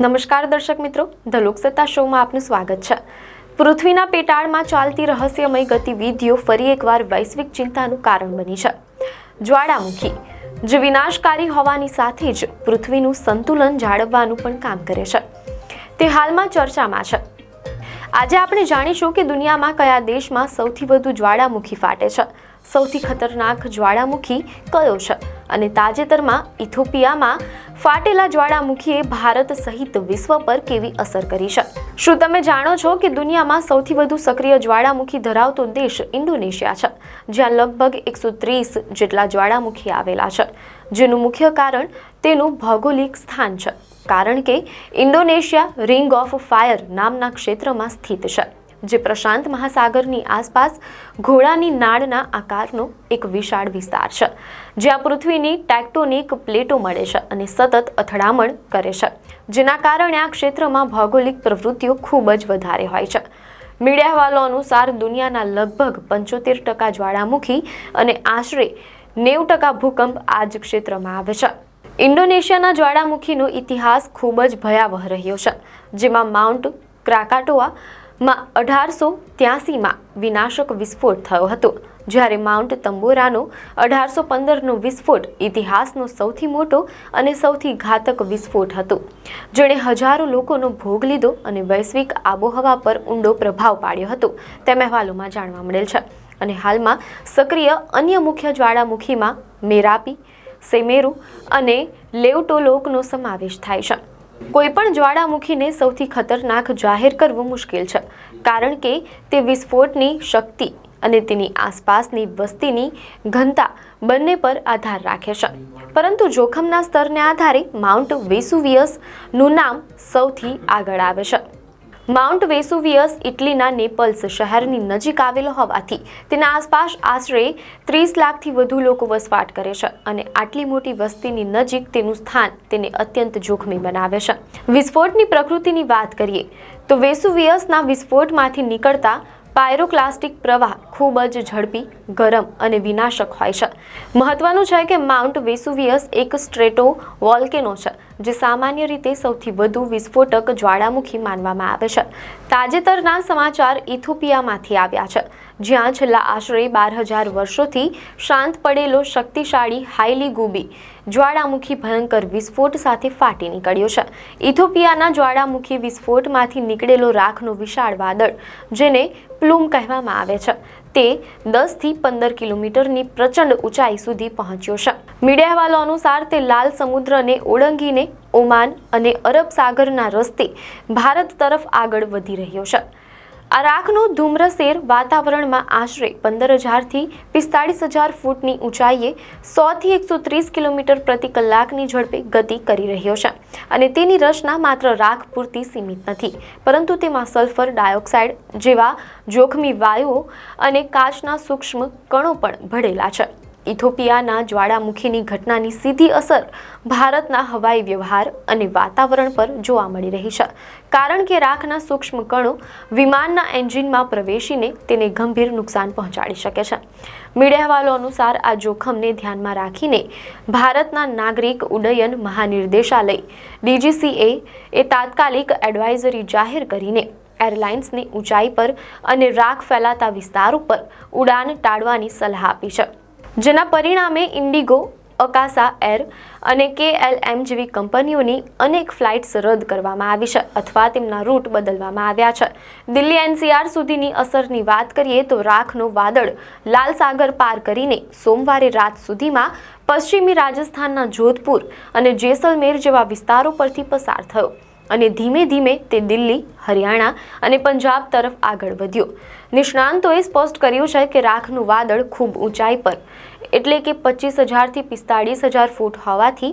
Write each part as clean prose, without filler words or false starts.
નમસ્કાર દર્શક મિત્રો, ધ લોકસત્તા શોમાં આપનું સ્વાગત છે। પૃથ્વીના પેટાળમાં ચાલતી રહસ્યમય ગતિવિધિઓ ફરી એકવાર વૈશ્વિક ચિંતાનું કારણ બની છે। જ્વાળામુખી જે વિનાશકારી હોવાની સાથે જ પૃથ્વીનું સંતુલન જાળવવાનું પણ કામ કરે છે, તે હાલમાં ચર્ચામાં છે। આજે આપણે જાણીશું કે દુનિયામાં કયા દેશમાં સૌથી વધુ જ્વાળામુખી ફાટે છે, સૌથી ખતરનાક જ્વાળામુખી કયો છે અને તાજેતરમાં ઇથોપિયામાં ફાટેલા જ્વાળામુખીએ ભારત સહિત વિશ્વ પર કેવી અસર કરી છે। શું તમે જાણો છો કે દુનિયામાં સૌથી વધુ સક્રિય જ્વાળામુખી ધરાવતો દેશ ઇન્ડોનેશિયા છે, જ્યાં લગભગ 130 જેટલા જ્વાળામુખી આવેલા છે, જેનું મુખ્ય કારણ તેનું ભૌગોલિક સ્થાન છે, કારણ કે ઇન્ડોનેશિયા રિંગ ઓફ ફાયર નામના ક્ષેત્રમાં સ્થિત છે, જે પ્રશાંત મહાસાગરની આસપાસ ઘોડાની નાળના આકારનો એક વિશાળ વિસ્તાર છે, જ્યાં પૃથ્વીની ટેક્ટોનિક પ્લેટો મળે છે અને સતત અથડામણ કરે છે, જેના કારણે આ ક્ષેત્રમાં ભૌગોલિક પ્રવૃત્તિઓ ખૂબ જ વધારે હોય છે। મીડિયા અહેવાલો અનુસાર દુનિયાના લગભગ 75% જ્વાળામુખી અને આશરે 90% ભૂકંપ આ જ ક્ષેત્રમાં આવે છે। ઇન્ડોનેશિયાના જ્વાળામુખીનો ઇતિહાસ ખૂબ જ ભયાવહ રહ્યો છે, જેમાં માઉન્ટ ક્રાકાટોઆ માં 1883માં વિનાશક વિસ્ફોટ થયો હતો, જ્યારે માઉન્ટ તંબોરાનો 1815નો વિસ્ફોટ ઇતિહાસનો સૌથી મોટો અને સૌથી ઘાતક વિસ્ફોટ હતો, જેણે હજારો લોકોનો ભોગ લીધો અને વૈશ્વિક આબોહવા પર ઊંડો પ્રભાવ પાડ્યો હતો, તેમ અહેવાલોમાં જાણવા મળેલ છે। અને હાલમાં સક્રિય અન્ય મુખ્ય જ્વાળામુખીમાં મેરાપી, સેમેરુ અને લેવટોલોકનો સમાવેશ થાય છે। કોઈપણ જ્વાળામુખીને સૌથી ખતરનાક જાહેર કરવું મુશ્કેલ છે, કારણ કે તે વિસ્ફોટની શક્તિ અને તેની આસપાસની વસ્તીની ઘનતા બંને પર આધાર રાખે છે, પરંતુ જોખમના સ્તરને આધારે માઉન્ટ વેસુવિયસનું નામ સૌથી આગળ આવે છે। માઉન્ટ વેસુવિયસ ઇટલીના નેપલ્સ શહેરની નજીક આવેલો હોવાથી તેના આસપાસ આશરે 30 લાખથી વધુ લોકો વસવાટ કરે છે, અને આટલી મોટી વસ્તીની નજીક તેનું સ્થાન તેને અત્યંત જોખમી બનાવે છે। વિસ્ફોટની પ્રકૃતિની વાત કરીએ તો વેસુવિયસના વિસ્ફોટમાંથી નીકળતા પાયરોક્લાસ્ટિક પ્રવાહ ખૂબ જ ઝડપી, ગરમ અને વિનાશક હોય છે। મહત્વનું છે કે માઉન્ટ વેસુવિયસ એક સ્ટ્રેટો વોલ્કેનો છે, જે સામાન્ય રીતે સૌથી વધુ વિસ્ફોટક જ્વાળામુખી માનવામાં આવે છે। તાજેતરના સમાચાર ઇથોપિયામાંથી આવ્યા છે, જ્યાં છેલ્લા આશરે 12,000 વર્ષોથી શાંત પડેલો શક્તિશાળી હાઈલીગુબી જ્વાળામુખી ભયંકર વિસ્ફોટ સાથે ફાટી નીકળ્યો છે। ઇથોપિયાના જ્વાળામુખી વિસ્ફોટમાંથી નીકળેલો રાખનો વિશાળ વાદળ, જેને પ્લુમ કહેવામાં આવે છે, તે 10થી 15 કિલોમીટરની પ્રચંડ ઊંચાઈ સુધી પહોંચ્યો છે। મીડિયા અહેવાલો અનુસાર તે લાલ સમુદ્રને ઓળંગીને ઓમાન અને અરબ સાગરના રસ્તે ભારત તરફ આગળ વધી રહ્યો છે। આ રાખનો ધૂમ્રસેર વાતાવરણમાં આશરે 15,000થી 45,000 ફૂટની ઊંચાઈએ 100થી 130 કિલોમીટર પ્રતિ કલાકની ઝડપે ગતિ કરી રહ્યો છે, અને તેની રચના માત્ર રાખ પૂરતી સીમિત નથી, પરંતુ તેમાં સલ્ફર ડાયોક્સાઇડ જેવા જોખમી વાયુઓ અને કાચના સૂક્ષ્મ કણો પણ ભળેલા છે। ઇથોપિયાના જ્વાળામુખીની ઘટનાની સીધી અસર ભારતના હવાઈ વ્યવહાર અને વાતાવરણ પર જોવા મળી રહી છે, કારણ કે રાખના સૂક્ષ્મ કણો વિમાનના એન્જિનમાં પ્રવેશીને તેને ગંભીર નુકસાન પહોંચાડી શકે છે। મીડિયા અહેવાલો અનુસાર આ જોખમને ધ્યાનમાં રાખીને ભારતના નાગરિક ઉડ્ડયન મહાનિર્દેશાલય DGCA એ તાત્કાલિક એડવાઇઝરી જાહેર કરીને એરલાઇન્સને ઊંચાઈ પર અને રાખ ફેલાતા વિસ્તારો પર ઉડાન ટાળવાની સલાહ આપી છે, જેના પરિણામે ઇન્ડિગો, અકાસા એર અને KLM જેવી કંપનીઓની અનેક ફ્લાઇટ્સ રદ કરવામાં આવી છે અથવા તેમના રૂટ બદલવામાં આવ્યા છે। દિલ્હી NCR સુધીની અસરની વાત કરીએ તો રાખનો વાદળ લાલ સાગર પાર કરીને સોમવારે રાત સુધીમાં પશ્ચિમી રાજસ્થાનના જોધપુર અને જેસલમેર જેવા વિસ્તારો પરથી પસાર થયો, અને ધીમે ધીમે તે દિલ્હી, હરિયાણા અને પંજાબ તરફ આગળ વધ્યો। નિષ્ણાંતોએ સ્પષ્ટ કર્યું છે કે રાખનું વાદળ ખૂબ ઊંચાઈ પર, એટલે કે 25,000થી 45,000 ફૂટ હોવાથી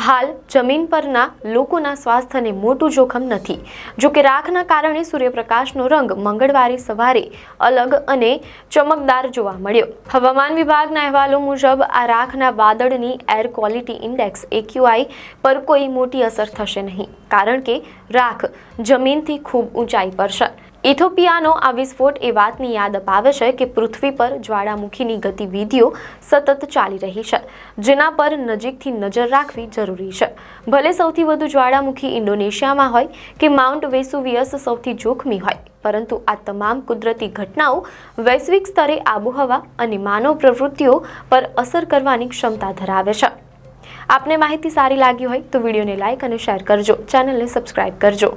હાલ જમીન પરના લોકોના સ્વાસ્થ્યને મોટું જોખમ નથી। જો કે રાખના કારણે સૂર્યપ્રકાશનો રંગ મંગળવારે સવારે અલગ અને ચમકદાર જોવા મળ્યો। હવામાન વિભાગના અહેવાલો મુજબ આ રાખના વાદળની એર ક્વોલિટી ઇન્ડેક્સ AQI પર કોઈ મોટી અસર થશે નહીં, કારણ કે રાખ જમીનથી ખૂબ ઊંચાઈ પર છે। ઇથોપિયાનો આ વિસ્ફોટ એ વાતની યાદ અપાવે છે કે પૃથ્વી પર જ્વાળામુખીની ગતિવિધિઓ સતત ચાલી રહી છે, જેના પર નજીકથી નજર રાખવી જરૂરી છે. ભલે સૌથી વધુ જ્વાળામુખી ઇન્ડોનેશિયામાં હોય કે માઉન્ટ વેસુવિયસ સૌથી જોખમી હોય, પરંતુ આ તમામ કુદરતી ઘટનાઓ વૈશ્વિક સ્તરે આબોહવા અને માનવ પ્રવૃત્તિઓ પર અસર કરવાની ક્ષમતા ધરાવે છે. આપને માહિતી સારી લાગી હોય તો વિડીયોને લાઇક અને શેર કરજો, ચેનલને સબસ્ક્રાઇબ કરજો.